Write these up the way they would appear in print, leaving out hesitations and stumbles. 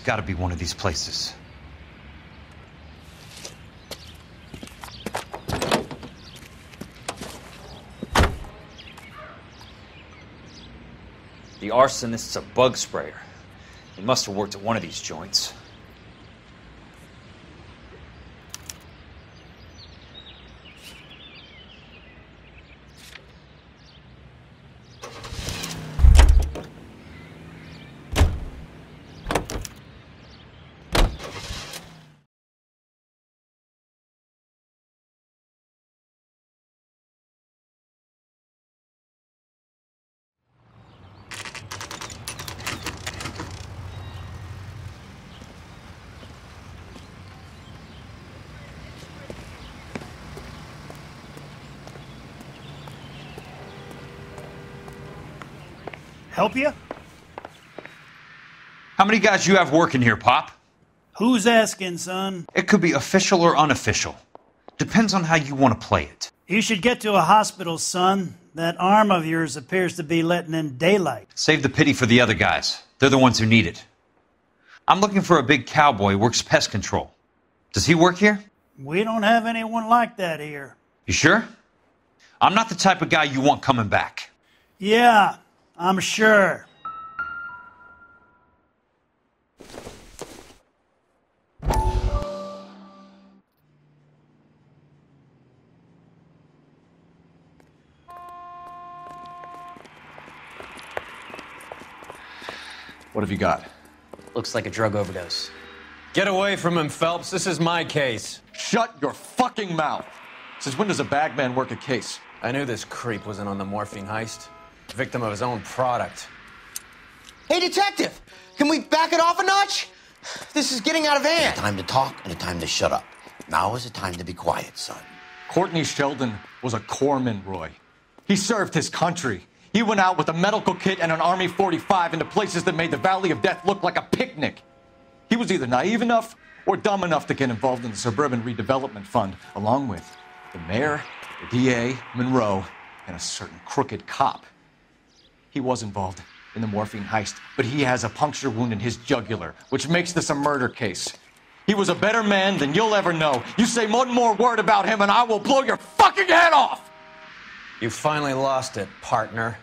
gotta be one of these places. The arsonist's a bug sprayer. He must have worked at one of these joints. Help you? How many guys you have working here, Pop? Who's asking, son? It could be official or unofficial. Depends on how you want to play it. You should get to a hospital, son. That arm of yours appears to be letting in daylight. Save the pity for the other guys. They're the ones who need it. I'm looking for a big cowboy who works pest control. Does he work here? We don't have anyone like that here. You sure? I'm not the type of guy you want coming back. Yeah, I'm sure. What have you got? Looks like a drug overdose. Get away from him, Phelps. This is my case. Shut your fucking mouth! Since when does a bagman work a case? I knew this creep was in on the morphine heist. Victim of his own product. Hey, detective! Can we back it off a notch? This is getting out of hand. A time to talk and a time to shut up. Now is a time to be quiet, son. Courtney Sheldon was a corpsman, Roy. He served his country. He went out with a medical kit and an Army 45 into places that made the Valley of Death look like a picnic. He was either naive enough or dumb enough to get involved in the Suburban Redevelopment Fund, along with the mayor, the DA, Monroe, and a certain crooked cop. He was involved in the morphine heist, but he has a puncture wound in his jugular, which makes this a murder case. He was a better man than you'll ever know. You say one more word about him and I will blow your fucking head off! You finally lost it, partner.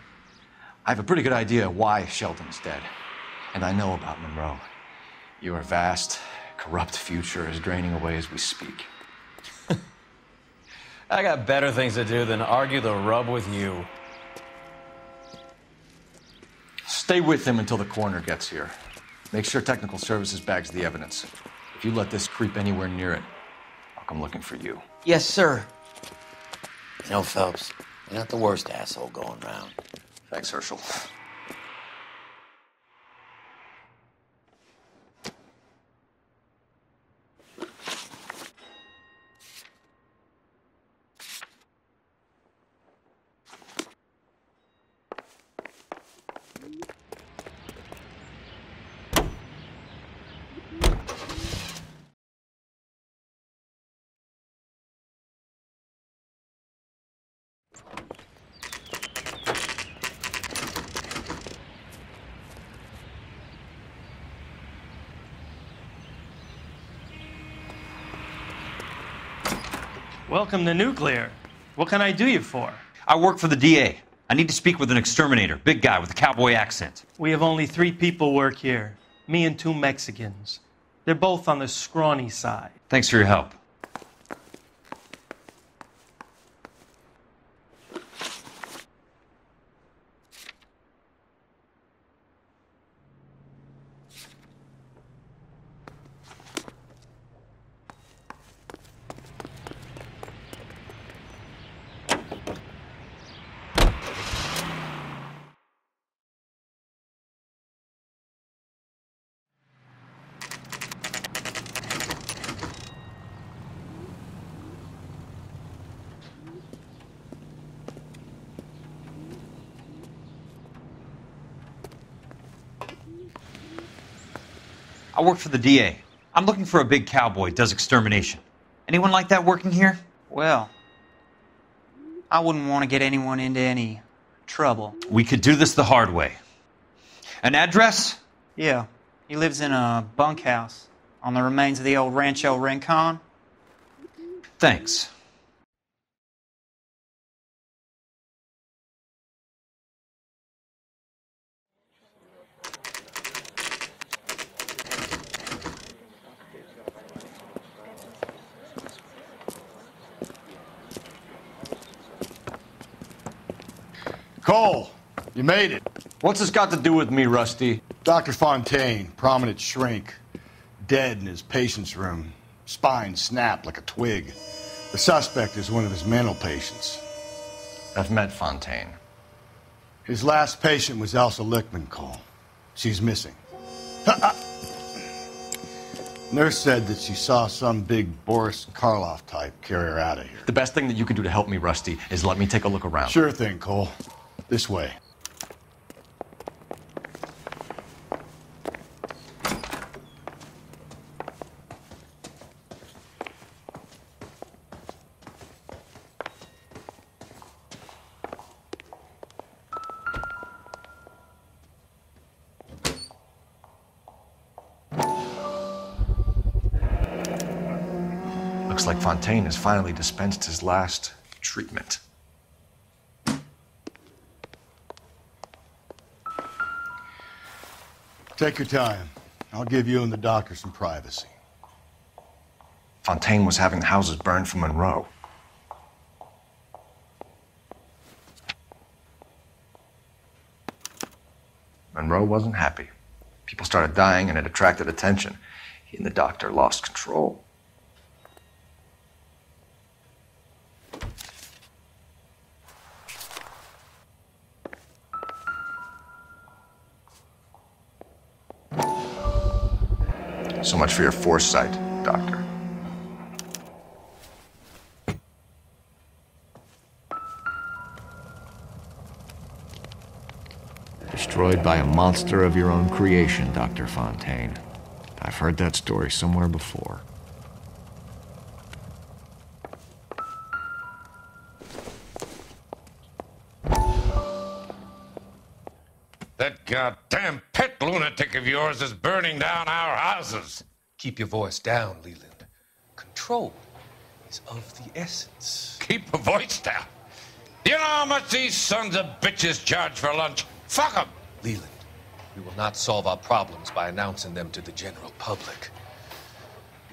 I have a pretty good idea why Sheldon's dead. And I know about Monroe. Your vast, corrupt future is draining away as we speak. I got better things to do than argue the rub with you. Stay with him until the coroner gets here. Make sure technical services bags the evidence. If you let this creep anywhere near it, I'll come looking for you. Yes, sir. You know, Phelps, you're not the worst asshole going round. Thanks, Herschel. Welcome to Nuclear. What can I do you for? I work for the DA. I need to speak with an exterminator, big guy with a cowboy accent. We have only 3 people work here. Me and 2 Mexicans. They're both on the scrawny side. Thanks for your help. I work for the DA. I'm looking for a big cowboy, does extermination. Anyone like that working here? Well, I wouldn't want to get anyone into any trouble. We could do this the hard way. An address? Yeah, He lives in a bunkhouse on the remains of the old Rancho Rincon. Thanks. Cole, you made it. What's this got to do with me, Rusty? Dr. Fontaine, prominent shrink, dead in his patient's room. Spine snapped like a twig. The suspect is one of his mental patients. I've met Fontaine. His last patient was Elsa Lichtman, Cole. She's missing. Nurse said that she saw some big Boris Karloff type carry her out of here. The best thing that you can do to help me, Rusty, is let me take a look around. Sure thing, Cole. This way. Looks like Fontaine has finally dispensed his last treatment. Take your time. I'll give you and the doctor some privacy. Fontaine was having the houses burned for Monroe. Monroe wasn't happy. People started dying and it attracted attention. He and the doctor lost control. So much for your foresight, Doctor. Destroyed by a monster of your own creation, Dr. Fontaine. I've heard that story somewhere before. That goddamn pet lunatic of yours is burning down our houses. Keep your voice down, Leland. Control is of the essence. Keep your voice down? Do you know how much these sons of bitches charge for lunch? Fuck 'em! Leland, we will not solve our problems by announcing them to the general public.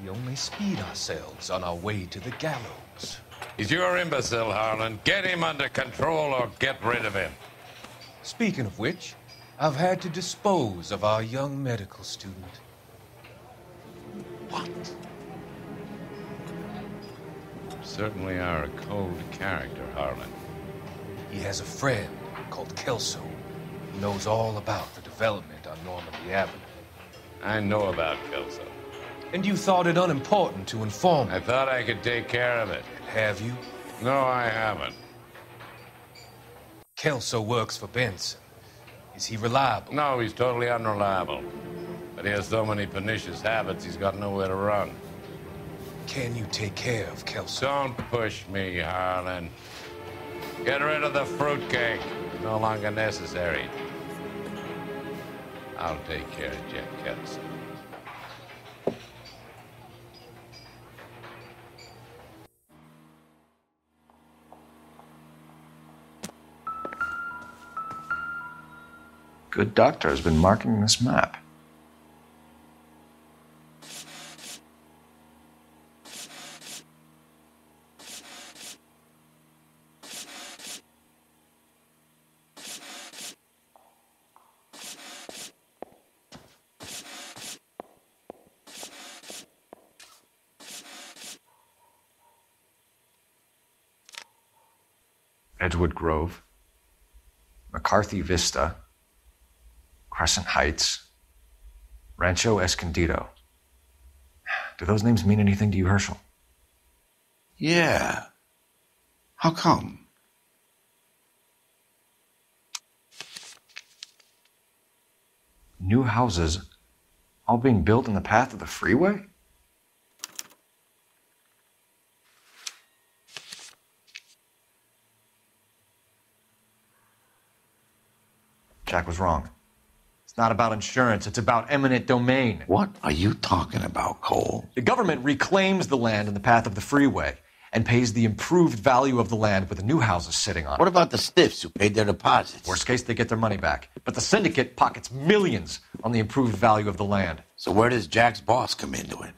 We only speed ourselves on our way to the gallows. He's your imbecile, Harlan. Get him under control or get rid of him. Speaking of which, I've had to dispose of our young medical student. What? You certainly are a cold character, Harlan. He has a friend called Kelso. He knows all about the development on Normandy Avenue. I know about Kelso. And you thought it unimportant to inform me. I thought I could take care of it. Have you? No, I haven't. Kelso works for Benson. Is he reliable? No, he's totally unreliable. But he has so many pernicious habits, he's got nowhere to run. Can you take care of Kelso? Don't push me, Harlan. Get rid of the fruitcake. It's no longer necessary. I'll take care of Jack Kelso. Good doctor has been marking this map. Edgewood Grove, McCarthy Vista, Crescent Heights, Rancho Escondido. Do those names mean anything to you, Herschel? Yeah. How come? New houses all being built in the path of the freeway? Jack was wrong. It's not about insurance. It's about eminent domain. What are you talking about, Cole? The government reclaims the land in the path of the freeway and pays the improved value of the land with the new houses sitting on it. What about the stiffs who paid their deposits? Worst case, they get their money back. But the syndicate pockets millions on the improved value of the land. So where does Jack's boss come into it?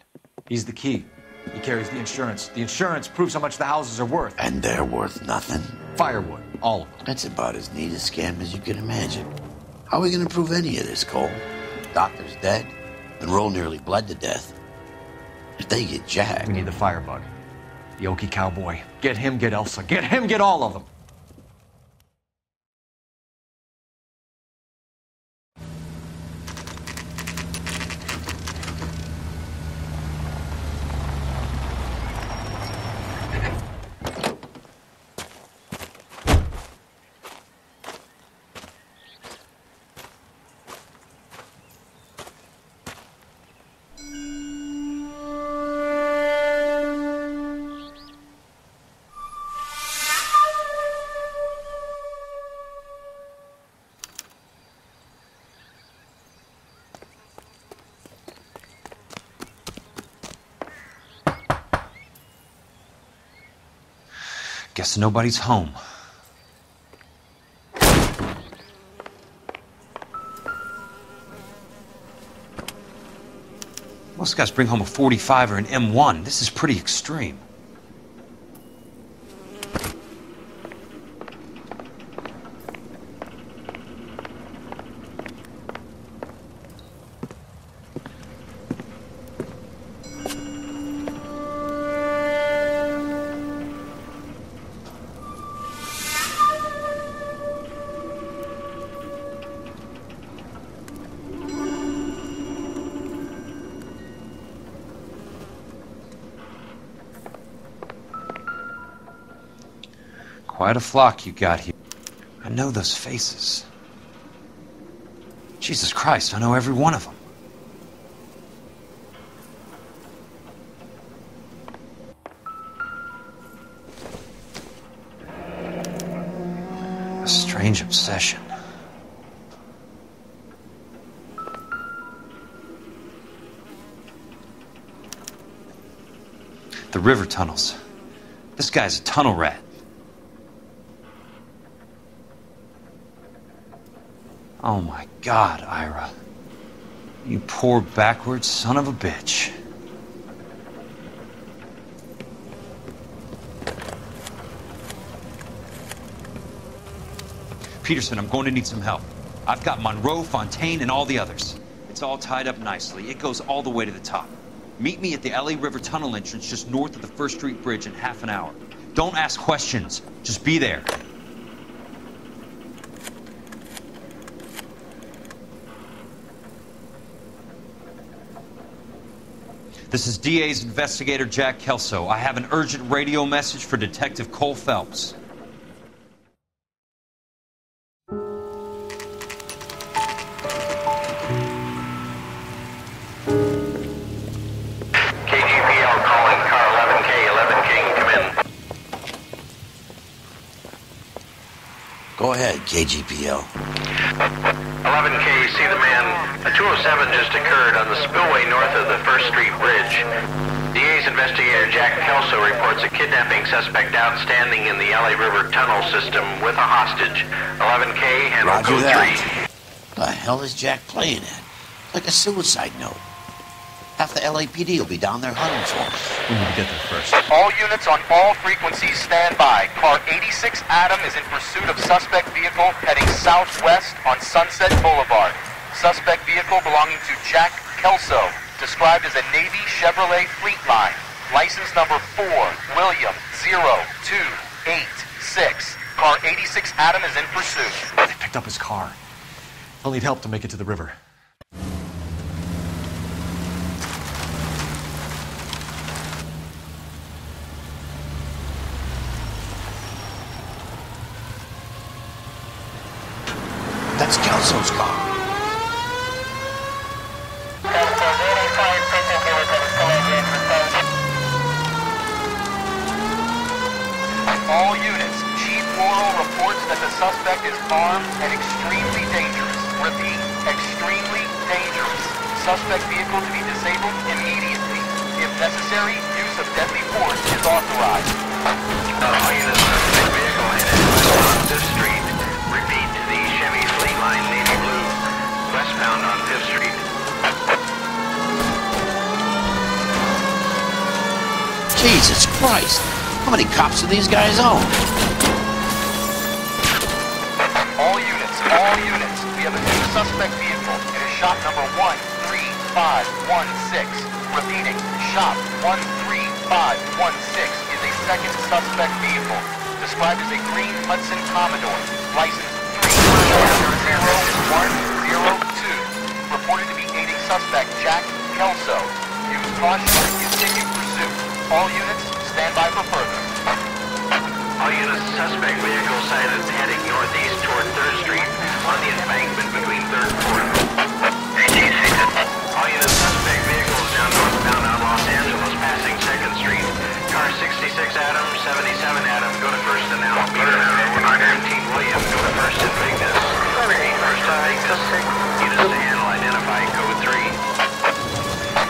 He's the key. He carries the insurance. The insurance proves how much the houses are worth. And they're worth nothing? Firewood, all of them. That's about as neat a scam as you can imagine. How are we going to prove any of this, Cole? Doctor's dead. Monroe nearly bled to death. If they get Jack... We need the firebug. The Okie cowboy. Get him, get Elsa. Get him, get all of them. Guess nobody's home. Most guys bring home a 45 or an M1. This is pretty extreme. Quite a flock you got here. I know those faces. Jesus Christ, I know every one of them. A strange obsession. The river tunnels. This guy's a tunnel rat. Oh my God, Ira. You poor backwards son of a bitch. Peterson, I'm going to need some help. I've got Monroe, Fontaine, and all the others. It's all tied up nicely. It goes all the way to the top. Meet me at the L.A. River Tunnel entrance just north of the First Street Bridge in half an hour. Don't ask questions. Just be there. This is DA's investigator Jack Kelso. I have an urgent radio message for Detective Cole Phelps. KGPL calling car 11K, 11K, come in. Go ahead, KGPL. 11K, see the man. A 207 just occurred on the spillway north of the First Street Bridge. DA's investigator Jack Kelso reports a kidnapping suspect outstanding in the L.A. River tunnel system with a hostage. 11K, handle Roger code that. 3. The hell is Jack playing at? Like a suicide note. Half the LAPD will be down there hunting for him. We need to get there first. All units on all frequencies stand by. Car 86 Adam is in pursuit of suspect vehicle heading southwest on Sunset Boulevard. Suspect vehicle belonging to Jack Kelso, described as a Navy Chevrolet Fleetline. License number 4, William 0286. Car 86 Adam is in pursuit. They picked up his car. They'll need help to make it to the river. That's Kelso's car. All units, Chief Laurel reports that the suspect is armed and extremely dangerous. Repeat, extremely dangerous. Suspect vehicle to be disabled immediately. If necessary, use of deadly force is authorized. All units, suspect vehicle headed west on 5th Street. Repeat, the Chevy Fleet Line Navy Blue, westbound on 5th Street. Jesus Christ! How many cops do these guys own? All units, we have a new suspect vehicle. It is shop number 13516. Repeating, shop 13516 is a second suspect vehicle, described as a green Hudson Commodore, license 30102, reported to be aiding suspect Jack Kelso. Use caution and continue pursuit. All units, stand by for further. All units, suspect vehicle sighted heading northeast toward 3rd Street on the embankment between 3rd and 4th. All units, suspect vehicle is now northbound on Los Angeles, passing 2nd Street. Car 66 Adam, 77 Adam, go to 1st and now. Meter 19 William, go to 1st and Vignes. Repeat, 1st and Vignes. Units to handle, identify code 3.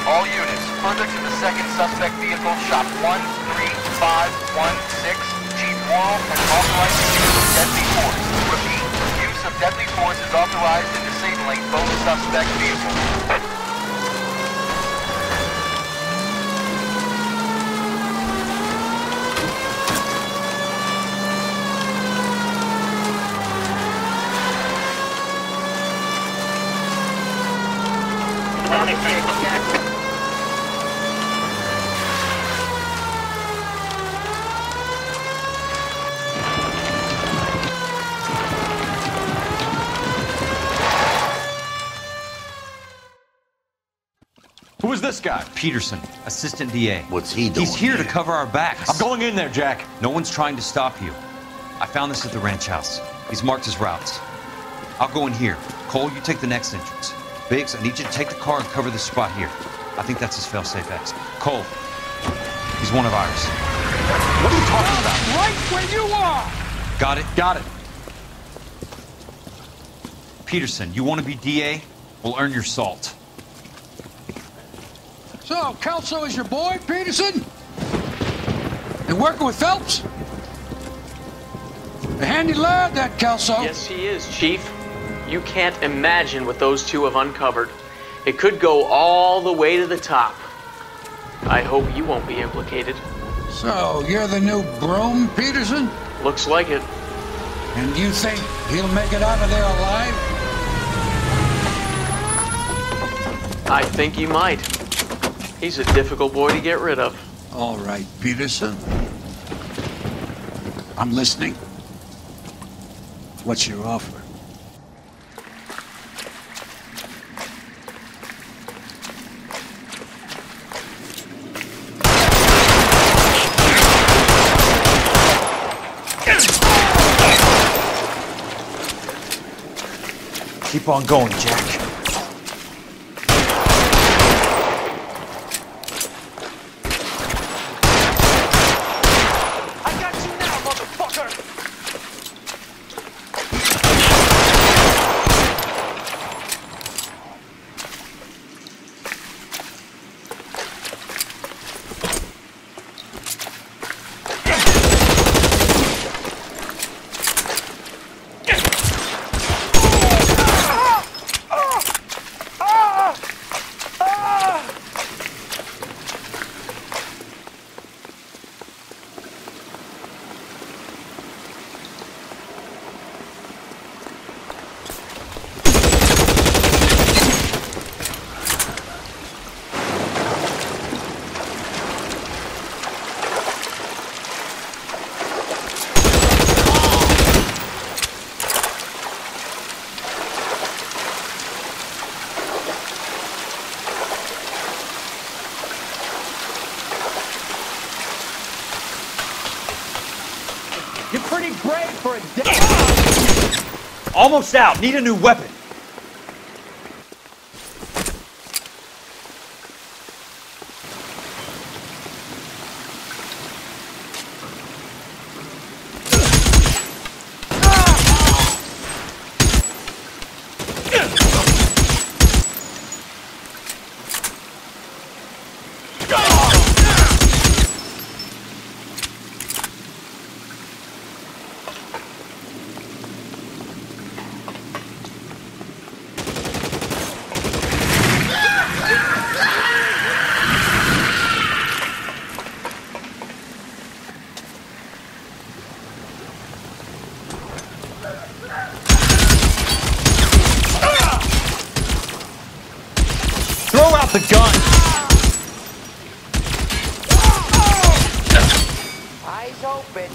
All units, further to the second suspect vehicle, shop 13516. Chief Moral has authorized the use of deadly force. Repeat, use of deadly force is authorized in disabling both suspect vehicles. Who is this guy? Peterson, assistant DA. What's he doing? He's here to cover our backs. I'm going in there, Jack. No one's trying to stop you. I found this at the ranch house. He's marked his routes. I'll go in here. Cole, you take the next entrance. Biggs, I need you to take the car and cover this spot here. I think that's his fail-safe exit. Cole, he's one of ours. What are you talking about? Right where you are! Got it? Got it. Peterson, you want to be DA? We'll earn your salt. So, Kelso is your boy, Peterson? And working with Phelps? A handy lad, that Kelso. Yes, he is, Chief. You can't imagine what those two have uncovered. It could go all the way to the top. I hope you won't be implicated. So, you're the new broom, Peterson? Looks like it. And you think he'll make it out of there alive? I think he might. He's a difficult boy to get rid of. All right, Peterson. I'm listening. What's your offer? Keep on going, Jack. You're pretty brave for a day. Almost out. Need a new weapon. Eyes open.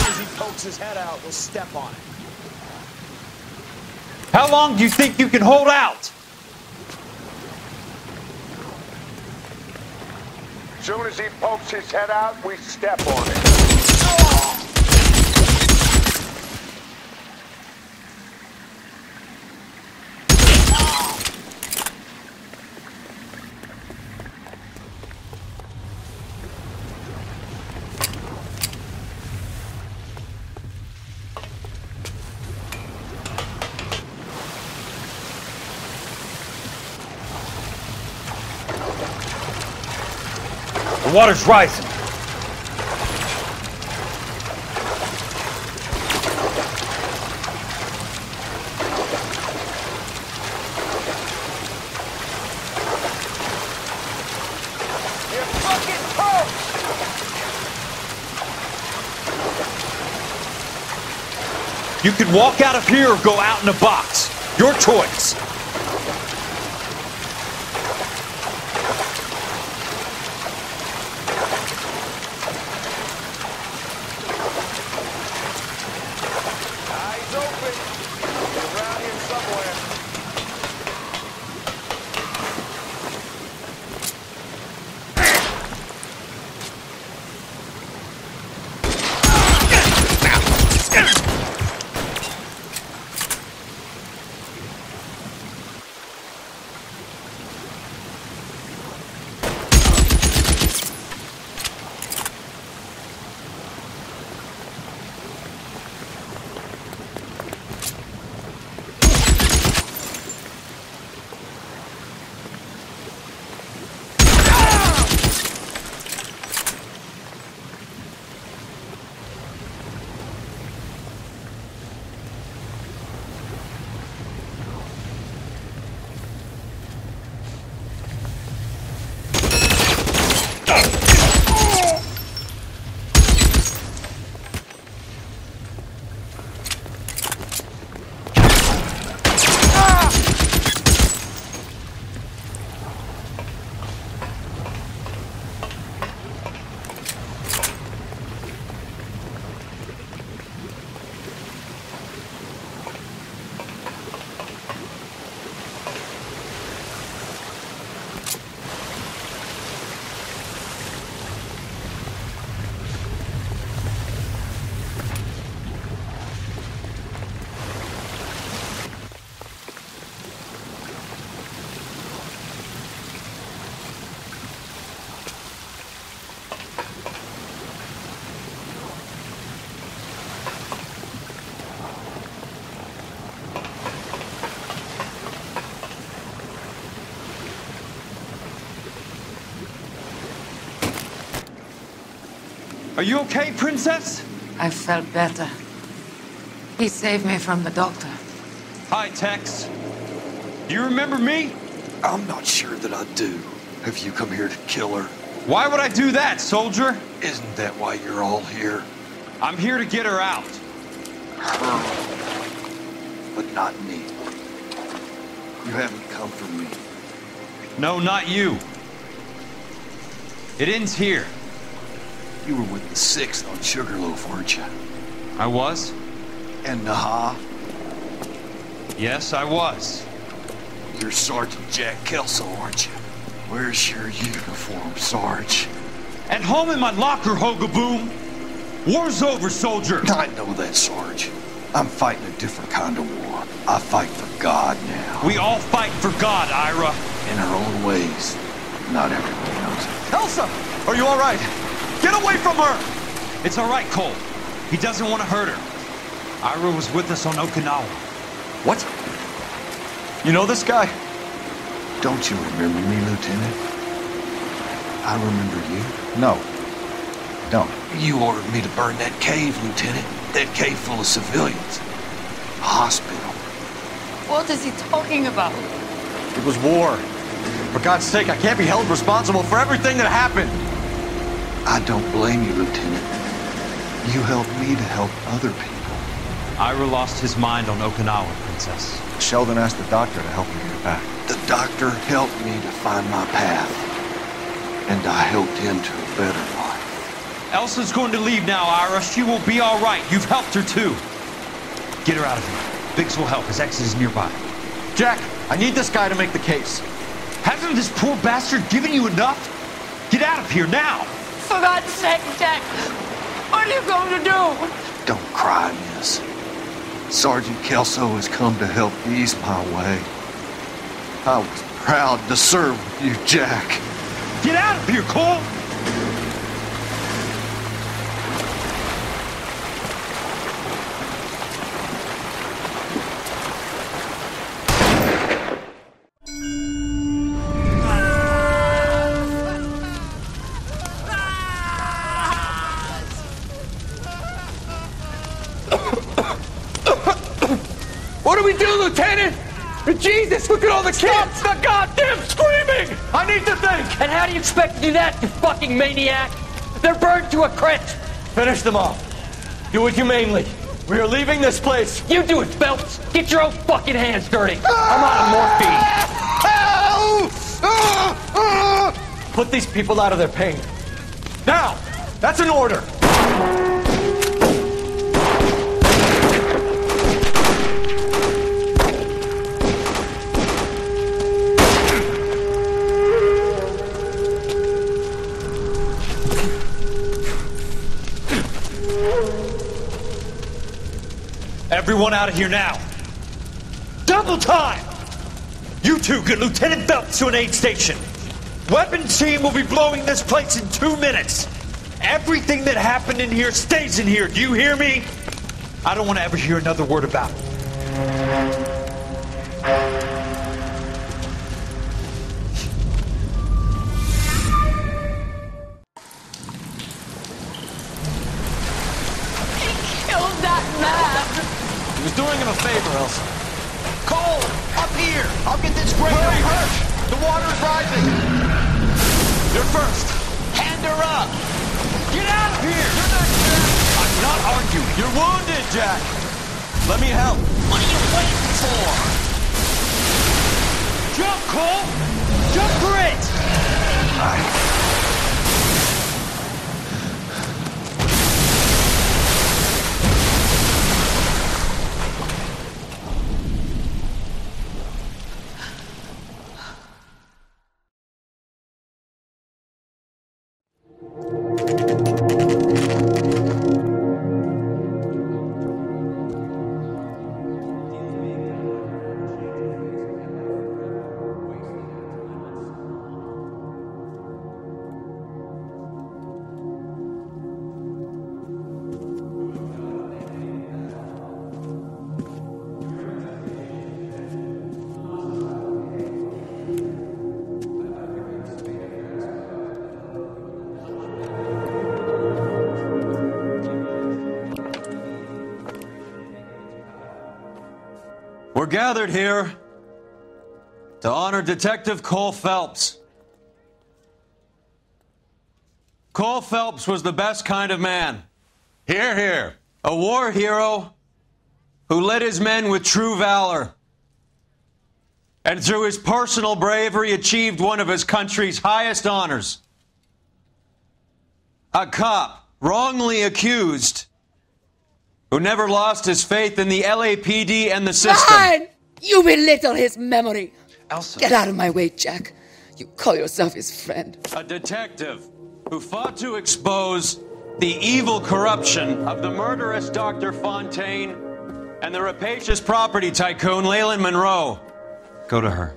As he pokes his head out, we'll step on it. How long do you think you can hold out? As soon as he pokes his head out, we step on it. The water's rising. You can walk out of here or go out in a box. Your choice. Eyes open. You're around here somewhere. Are you okay, Princess? I felt better. He saved me from the doctor. Hi, Tex. Do you remember me? I'm not sure that I do. Have you come here to kill her? Why would I do that, soldier? Isn't that why you're all here? I'm here to get her out. Her. But not me. You haven't come for me. No, not you. It ends here. You were with the 6th on Sugarloaf, weren't you? I was? And Naha? Yes, I was. You're Sergeant Jack Kelso, aren't you? Where's your uniform, Sarge? At home in my locker, Hogaboom. War's over, soldier. I know that, Sarge. I'm fighting a different kind of war. I fight for God now. We all fight for God, Ira. In our own ways. Not everyone knows it. Elsa! Are you all right? Get away from her! It's all right, Cole. He doesn't want to hurt her. Ira was with us on Okinawa. What? You know this guy? Don't you remember me, Lieutenant? I remember you. No. Don't. You ordered me to burn that cave, Lieutenant. That cave full of civilians. A hospital. What is he talking about? It was war. For God's sake, I can't be held responsible for everything that happened. I don't blame you, Lieutenant. You helped me to help other people. Ira lost his mind on Okinawa, Princess. Sheldon asked the doctor to help him get it back. The doctor helped me to find my path. And I helped him to a better life. Elsa's going to leave now, Ira. She will be all right. You've helped her, too. Get her out of here. Biggs will help. His exit is nearby. Jack, I need this guy to make the case. Hasn't this poor bastard given you enough? Get out of here now! For God's sake, Jack, what are you going to do? Don't cry, miss. Sergeant Kelso has come to help ease my way. I was proud to serve with you, Jack. Get out of here, Cole! What do we do, Lieutenant? Jesus, look at all the kids! Stop the goddamn screaming! I need to think! And how do you expect to do that, you fucking maniac? They're burned to a crisp! Finish them off. Do it humanely. We are leaving this place. You do it, Phelps! Get your own fucking hands dirty! I'm out of morphine! Put these people out of their pain. Now! That's an order! Everyone out of here now. Double time! You two get Lieutenant Phelps to an aid station. Weapons team will be blowing this place in 2 minutes. Everything that happened in here stays in here. Do you hear me? I don't want to ever hear another word about it. He was doing him a favor, Elsa. Cole, up here. I'll get this grader. Hurry! The water's rising. You're first. Hand her up. Get out of here! You're not Jack. I'm not arguing. You're wounded, Jack. Let me help. What are you waiting for? Jump, Cole! Jump for it! We're gathered here to honor Detective Cole Phelps. Cole Phelps was the best kind of man. Hear, hear. A war hero who led his men with true valor. And through his personal bravery achieved one of his country's highest honors. A cop wrongly accused who never lost his faith in the LAPD and the system. Fine! You belittle his memory. Elsa. Get out of my way, Jack. You call yourself his friend. A detective who fought to expose the evil corruption of the murderous Dr. Fontaine and the rapacious property tycoon Leyland Monroe. Go to her.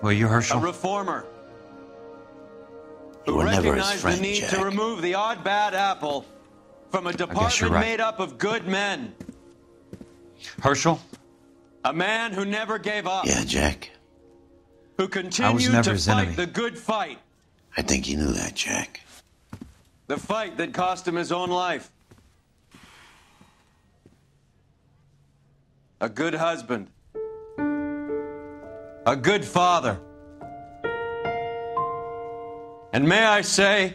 Will you, Herschel? A reformer You who were never his recognized friend, the need Jack. to remove the odd bad apple from a guess you're department right. made up of good men. Herschel? A man who never gave up. Yeah, Jack. Who I was continued never to his fight enemy. the good fight. I think you knew that, Jack. The fight that cost him his own life. A good husband. A good father. And may I say,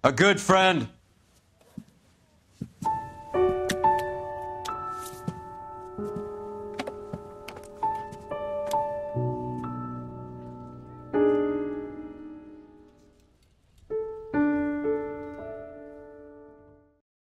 a good friend.